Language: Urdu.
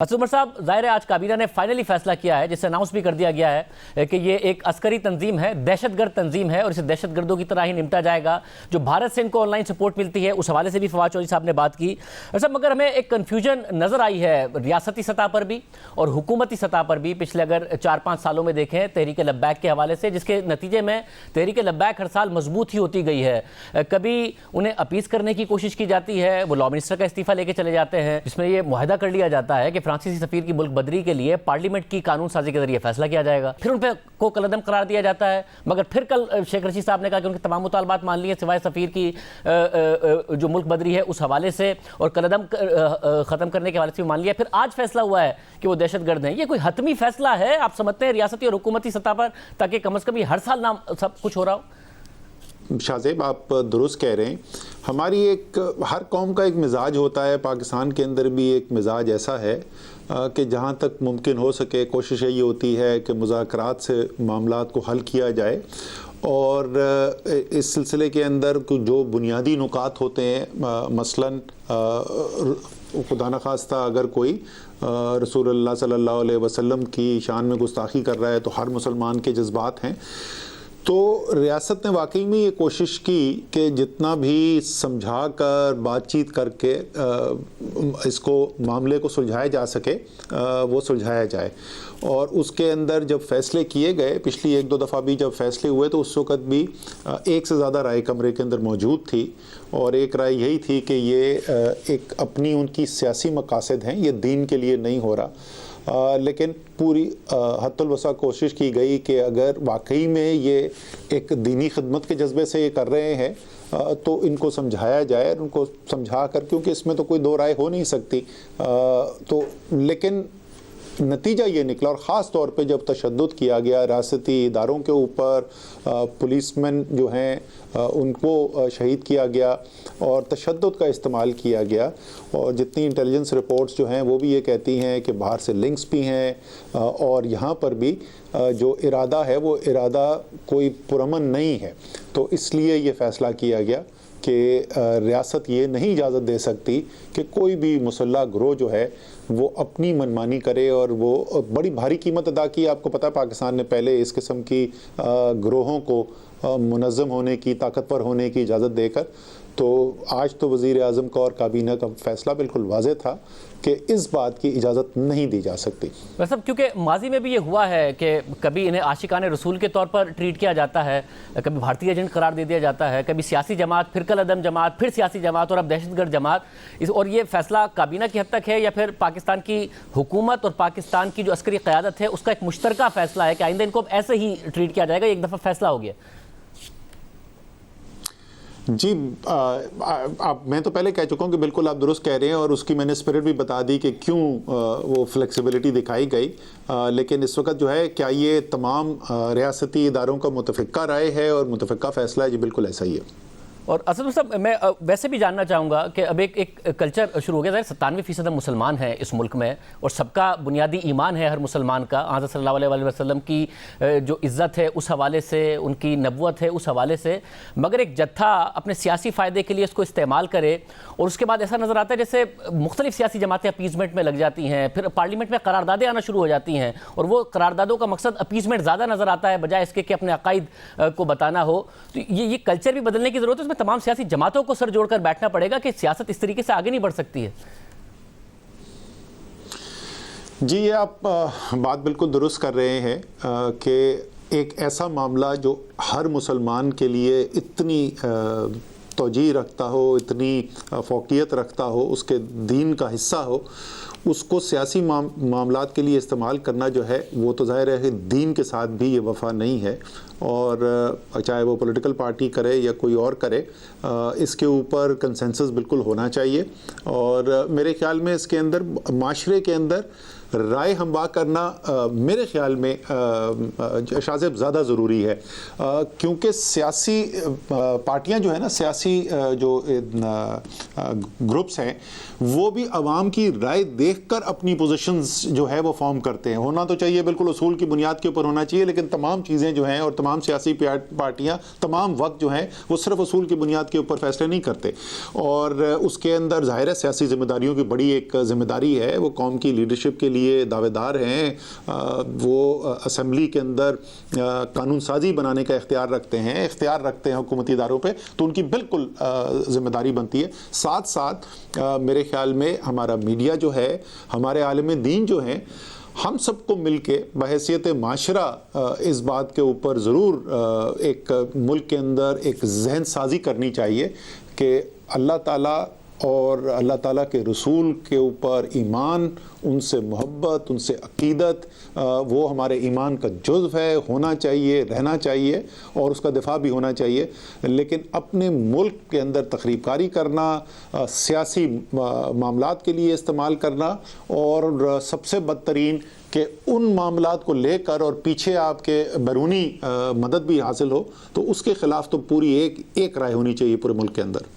اسد عمر صاحب، ظاہر ہے آج کابینہ نے فائنلی فیصلہ کیا ہے، جسے اناؤنس بھی کر دیا گیا ہے کہ یہ ایک عسکری تنظیم ہے، دہشت گرد تنظیم ہے اور اسے دہشت گردوں کی طرح ہی نمٹا جائے گا۔ جو بھارت سے ان کو آن لائن سپورٹ ملتی ہے، اس حوالے سے بھی فواد چودھری صاحب نے بات کی۔ صاحب مگر ہمیں ایک کنفیوژن نظر آئی ہے ریاستی سطح پر بھی اور حکومتی سطح پر بھی، پچھلے اگر 4-5 سالوں میں دیکھیں تحریک لبیک کے حوالے سے، جس کے نتیجے میں تحریک لبیک ہر سال مضبوط ہی ہوتی گئی ہے۔ کبھی انہیں اپیز کرنے کی کوشش کی جاتی ہے، وہ لا منسٹر کا استعفیٰ لے کے چلے جاتے ہیں، جس میں یہ معاہدہ کر لیا جاتا ہے کہ فرانسیسی سفیر کی ملک بدری کے لیے پارلیمنٹ کی قانون سازی کے ذریعے فیصلہ کیا جائے گا، پھر ان پہ کو کلعدم قرار دیا جاتا ہے۔ مگر پھر کل شیخ رشید صاحب نے کہا کہ ان کے تمام مطالبات مان لیے سوائے سفیر کی جو ملک بدری ہے اس حوالے سے، اور کلعدم ختم کرنے کے حوالے سے بھی مان لیا۔ پھر آج فیصلہ ہوا ہے کہ وہ دہشت گرد ہیں۔ یہ کوئی حتمی فیصلہ ہے آپ سمجھتے ہیں ریاستی اور حکومتی سطح پر، تاکہ کم از کم یہ ہر سال نہ سب کچھ ہو رہا ہو؟ شاہزیب، آپ درست کہہ رہے ہیں۔ ہماری ہر قوم کا ایک مزاج ہوتا ہے، پاکستان کے اندر بھی ایک مزاج ایسا ہے کہ جہاں تک ممکن ہو سکے کوشش یہ ہوتی ہے کہ مذاکرات سے معاملات کو حل کیا جائے، اور اس سلسلے کے اندر جو بنیادی نکات ہوتے ہیں، مثلاً خدا نخواستہ اگر کوئی رسول اللہ صلی اللہ علیہ وسلم کی شان میں گستاخی کر رہا ہے تو ہر مسلمان کے جذبات ہیں، تو ریاست نے واقعی میں یہ کوشش کی کہ جتنا بھی سمجھا کر بات چیت کر کے اس کو معاملے کو سلجھایا جا سکے وہ سلجھایا جائے۔ اور اس کے اندر جب فیصلے کیے گئے، پچھلی 1-2 دفعہ بھی جب فیصلے ہوئے تو اس وقت بھی ایک سے زیادہ رائے کمرے کے اندر موجود تھی، اور ایک رائے یہی تھی کہ یہ ایک اپنی ان کی سیاسی مقاصد ہیں، یہ دین کے لیے نہیں ہو رہا۔ لیکن پوری حد الوسع کوشش کی گئی کہ اگر واقعی میں یہ ایک دینی خدمت کے جذبے سے یہ کر رہے ہیں تو ان کو سمجھایا جائے، ان کو سمجھا کر، کیونکہ اس میں تو کوئی دو رائے ہو نہیں سکتی، تو لیکن نتیجہ یہ نکلا، اور خاص طور پہ جب تشدد کیا گیا ریاستی اداروں کے اوپر، پولیس مین جو ہیں ان کو شہید کیا گیا اور تشدد کا استعمال کیا گیا، اور جتنی انٹیلیجنس رپورٹس جو ہیں وہ بھی یہ کہتی ہیں کہ باہر سے لنکس بھی ہیں، اور یہاں پر بھی جو ارادہ ہے وہ ارادہ کوئی پرامن نہیں ہے۔ تو اس لیے یہ فیصلہ کیا گیا کہ ریاست یہ نہیں اجازت دے سکتی کہ کوئی بھی مسلح گروہ جو ہے وہ اپنی منمانی کرے، اور وہ بڑی بھاری قیمت ادا کی۔ آپ کو پتہ ہے پاکستان نے پہلے اس قسم کی گروہوں کو منظم ہونے کی، طاقتور ہونے کی اجازت دے کر، تو آج تو وزیر اعظم کا اور کابینہ کا فیصلہ بالکل واضح تھا کہ اس بات کی اجازت نہیں دی جا سکتی۔ ویسے کیونکہ ماضی میں بھی یہ ہوا ہے کہ کبھی انہیں عاشقان رسول کے طور پر ٹریٹ کیا جاتا ہے، کبھی بھارتی ایجنٹ قرار دے دیا جاتا ہے، کبھی سیاسی جماعت، پھر کالعدم جماعت، پھر سیاسی جماعت، اور اب دہشت گرد جماعت۔ اور یہ فیصلہ کابینہ کی حد تک ہے یا پھر پاکستان کی حکومت اور پاکستان کی جو عسکری قیادت ہے اس کا ایک مشترکہ فیصلہ ہے کہ آئندہ ان کو ایسے ہی ٹریٹ کیا جائے گا، ایک دفعہ فیصلہ ہو گیا؟ جی، میں تو پہلے کہہ چکا ہوں کہ بالکل آپ درست کہہ رہے ہیں، اور اس کی میں نے اسپرٹ بھی بتا دی کہ کیوں وہ فلیکسیبلٹی دکھائی گئی، لیکن اس وقت جو ہے کیا یہ تمام ریاستی اداروں کا متفقہ رائے ہے اور متفقہ فیصلہ ہے؟ جی بالکل ایسا ہی ہے۔ اور اسد صاحب، میں ویسے بھی جاننا چاہوں گا کہ اب ایک کلچر شروع ہو گیا، 97% مسلمان ہیں اس ملک میں، اور سب کا بنیادی ایمان ہے ہر مسلمان کا، حضرت صلی اللہ علیہ وسلم کی جو عزت ہے اس حوالے سے، ان کی نبوت ہے اس حوالے سے، مگر ایک جتھا اپنے سیاسی فائدے کے لیے اس کو استعمال کرے، اور اس کے بعد ایسا نظر آتا ہے جیسے مختلف سیاسی جماعتیں اپیزمنٹ میں لگ جاتی ہیں، پھر پارلیمنٹ میں قراردادیں آنا شروع ہو جاتی ہیں، اور وہ قراردادوں کا مقصد اپیزمنٹ زیادہ نظر آتا ہے بجائے اس کے کہ اپنے عقائد کو بتانا ہو۔ تو یہ کلچر بھی بدلنے کی ضرورت ہے، اس میں تمام سیاسی جماعتوں کو سر جوڑ کر بیٹھنا پڑے گا کہ سیاست اس طریقے سے آگے نہیں بڑھ سکتی ہے۔ جی، یہ آپ بات بالکل درست کر رہے ہیں کہ ایک ایسا معاملہ جو ہر مسلمان کے لیے اتنی توجیہ رکھتا ہو، اتنی فوقیت رکھتا ہو، اس کے دین کا حصہ ہو، اس کو سیاسی معاملات کے لیے استعمال کرنا جو ہے وہ تو ظاہر ہے کہ دین کے ساتھ بھی یہ وفا نہیں ہے، اور چاہے وہ پولیٹیکل پارٹی کرے یا کوئی اور کرے، اس کے اوپر کنسنسس بالکل ہونا چاہیے۔ اور میرے خیال میں اس کے اندر معاشرے کے اندر رائے ہموار کرنا میرے خیال میں شاہ زیادہ ضروری ہے، کیونکہ سیاسی پارٹیاں جو ہے نا، سیاسی جو گروپس ہیں وہ بھی عوام کی رائے دیکھ کر اپنی پوزیشنز جو ہے وہ فارم کرتے ہیں۔ ہونا تو چاہیے بالکل اصول کی بنیاد کے اوپر ہونا چاہیے، لیکن تمام چیزیں جو ہیں اور تمام سیاسی پارٹیاں تمام وقت جو ہیں وہ صرف اصول کی بنیاد کے اوپر فیصلے نہیں کرتے، اور اس کے اندر ظاہر ہے سیاسی ذمہ داریوں کی بڑی ایک ذمہ داری ہے۔ وہ قوم کی لیڈرشپ کے لیے دعوے دار ہیں، وہ اسمبلی کے اندر قانون سازی بنانے کا اختیار رکھتے ہیں حکومتی اداروں پہ، تو ان کی بالکل ذمہ داری بنتی ہے۔ ساتھ ساتھ میرے خیال میں ہمارا میڈیا جو ہے، ہمارے عالم دین جو ہیں، ہم سب کو مل کے بحیثیت معاشرہ اس بات کے اوپر ضرور ایک ملک کے اندر ایک ذہن سازی کرنی چاہیے کہ اللہ تعالیٰ اور اللہ تعالیٰ کے رسول کے اوپر ایمان، ان سے محبت، ان سے عقیدت، وہ ہمارے ایمان کا جزو ہے، ہونا چاہیے، رہنا چاہیے، اور اس کا دفاع بھی ہونا چاہیے۔ لیکن اپنے ملک کے اندر تخریب کاری کرنا، سیاسی معاملات کے لیے استعمال کرنا، اور سب سے بدترین کہ ان معاملات کو لے کر اور پیچھے آپ کے بیرونی مدد بھی حاصل ہو، تو اس کے خلاف تو پوری ایک رائے ہونی چاہیے پورے ملک کے اندر۔